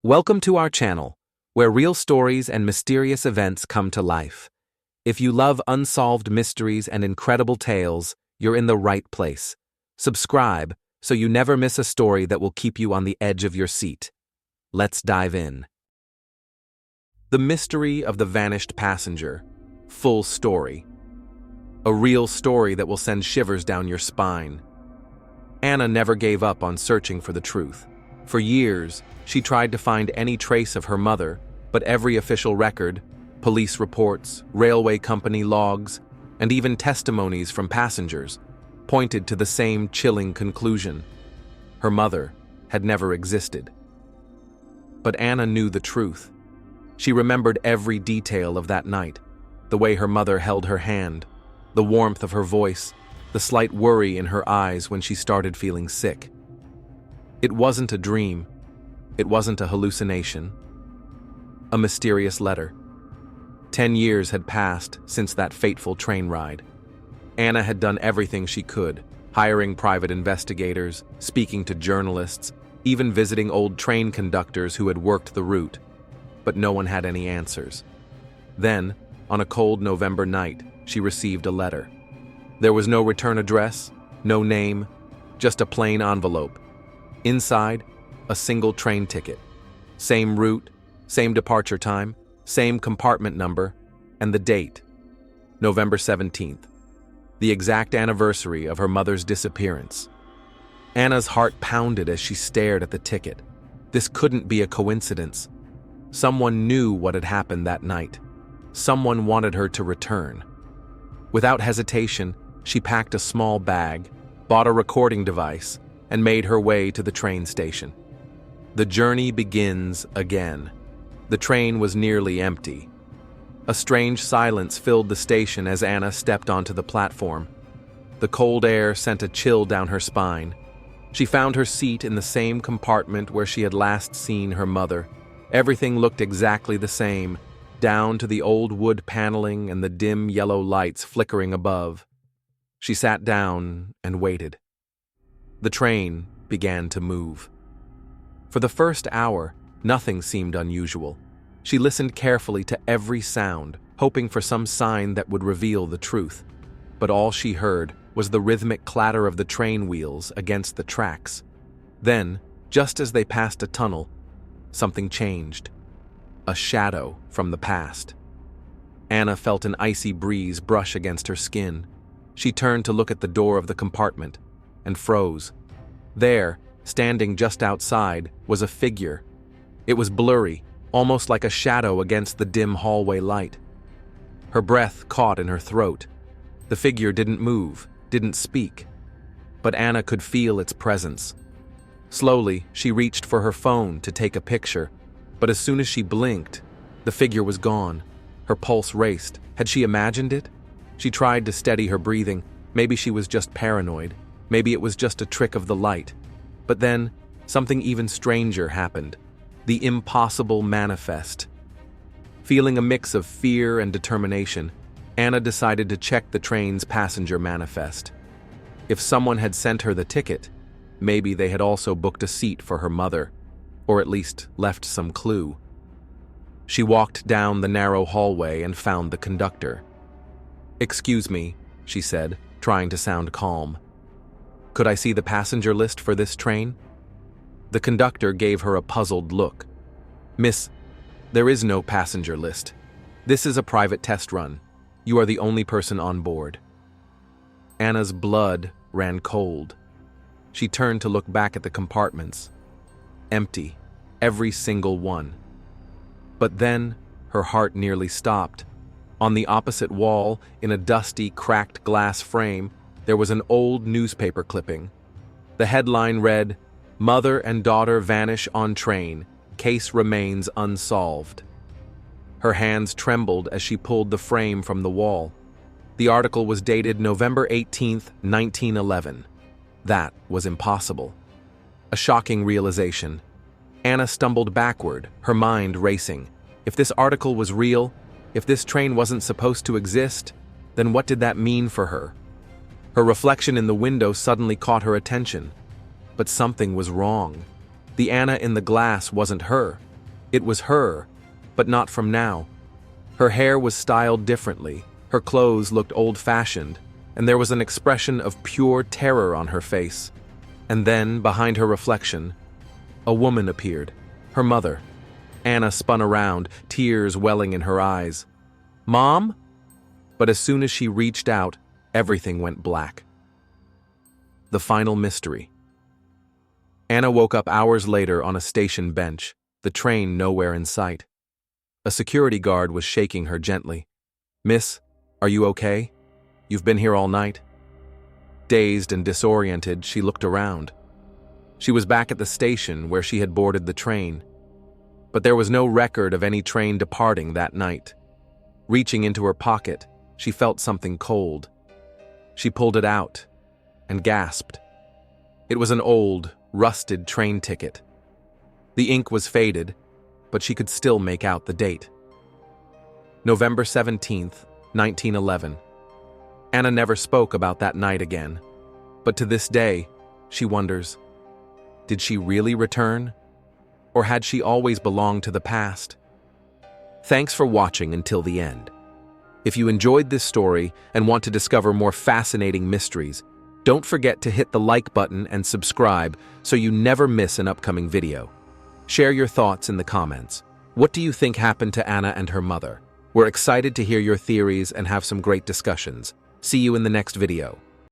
Welcome to our channel, where real stories and mysterious events come to life. If you love unsolved mysteries and incredible tales, you're in the right place. Subscribe so you never miss a story that will keep you on the edge of your seat. Let's dive in. The Mystery of the Vanished Passenger. Full story. A real story that will send shivers down your spine. Anna never gave up on searching for the truth. For years, she tried to find any trace of her mother, but every official record, police reports, railway company logs, and even testimonies from passengers pointed to the same chilling conclusion. Her mother had never existed. But Anna knew the truth. She remembered every detail of that night, the way her mother held her hand, the warmth of her voice, the slight worry in her eyes when she started feeling sick. It wasn't a dream. It wasn't a hallucination. A mysterious letter. 10 years had passed since that fateful train ride. Anna had done everything she could, hiring private investigators, speaking to journalists, even visiting old train conductors who had worked the route. But no one had any answers. Then, on a cold November night, she received a letter. There was no return address, no name, just a plain envelope. Inside, a single train ticket. Same route, same departure time, same compartment number, and the date. November 17th. The exact anniversary of her mother's disappearance. Anna's heart pounded as she stared at the ticket. This couldn't be a coincidence. Someone knew what had happened that night. Someone wanted her to return. Without hesitation, she packed a small bag, bought a recording device, and made her way to the train station. The journey begins again. The train was nearly empty. A strange silence filled the station as Anna stepped onto the platform. The cold air sent a chill down her spine. She found her seat in the same compartment where she had last seen her mother. Everything looked exactly the same, down to the old wood paneling and the dim yellow lights flickering above. She sat down and waited. The train began to move. For the first hour, nothing seemed unusual. She listened carefully to every sound, hoping for some sign that would reveal the truth. But all she heard was the rhythmic clatter of the train wheels against the tracks. Then, just as they passed a tunnel, something changed. A shadow from the past. Anna felt an icy breeze brush against her skin. She turned to look at the door of the compartment and froze. There, standing just outside, was a figure. It was blurry, almost like a shadow against the dim hallway light. Her breath caught in her throat. The figure didn't move, didn't speak. But Anna could feel its presence. Slowly, she reached for her phone to take a picture, but as soon as she blinked, the figure was gone. Her pulse raced. Had she imagined it? She tried to steady her breathing. Maybe she was just paranoid. Maybe it was just a trick of the light. But then, something even stranger happened. The impossible manifest. Feeling a mix of fear and determination, Anna decided to check the train's passenger manifest. If someone had sent her the ticket, maybe they had also booked a seat for her mother, or at least left some clue. She walked down the narrow hallway and found the conductor. "Excuse me," she said, trying to sound calm. "Could I see the passenger list for this train?" The conductor gave her a puzzled look. "Miss, there is no passenger list. This is a private test run. You are the only person on board." Anna's blood ran cold. She turned to look back at the compartments. Empty, every single one. But then, her heart nearly stopped. On the opposite wall, in a dusty, cracked glass frame, there was an old newspaper clipping. The headline read, "Mother and daughter vanish on train. Case remains unsolved." Her hands trembled as she pulled the frame from the wall. The article was dated November 18th, 1911. That was impossible. A shocking realization. Anna stumbled backward, her mind racing. If this article was real, if this train wasn't supposed to exist, then what did that mean for her? Her reflection in the window suddenly caught her attention. But something was wrong. The Anna in the glass wasn't her. It was her, but not from now. Her hair was styled differently, her clothes looked old-fashioned, and there was an expression of pure terror on her face. And then, behind her reflection, a woman appeared, her mother. Anna spun around, tears welling in her eyes. "Mom?" But as soon as she reached out, everything went black. The final mystery. Anna woke up hours later on a station bench, the train nowhere in sight. A security guard was shaking her gently. "Miss, are you okay? You've been here all night?" Dazed and disoriented, she looked around. She was back at the station where she had boarded the train. But there was no record of any train departing that night. Reaching into her pocket, she felt something cold. She pulled it out and gasped. It was an old, rusted train ticket. The ink was faded, but she could still make out the date. November 17th, 1911. Anna never spoke about that night again, but to this day, she wonders, did she really return? Or had she always belonged to the past? Thanks for watching until the end. If you enjoyed this story and want to discover more fascinating mysteries, don't forget to hit the like button and subscribe so you never miss an upcoming video. Share your thoughts in the comments. What do you think happened to Anna and her mother? We're excited to hear your theories and have some great discussions. See you in the next video.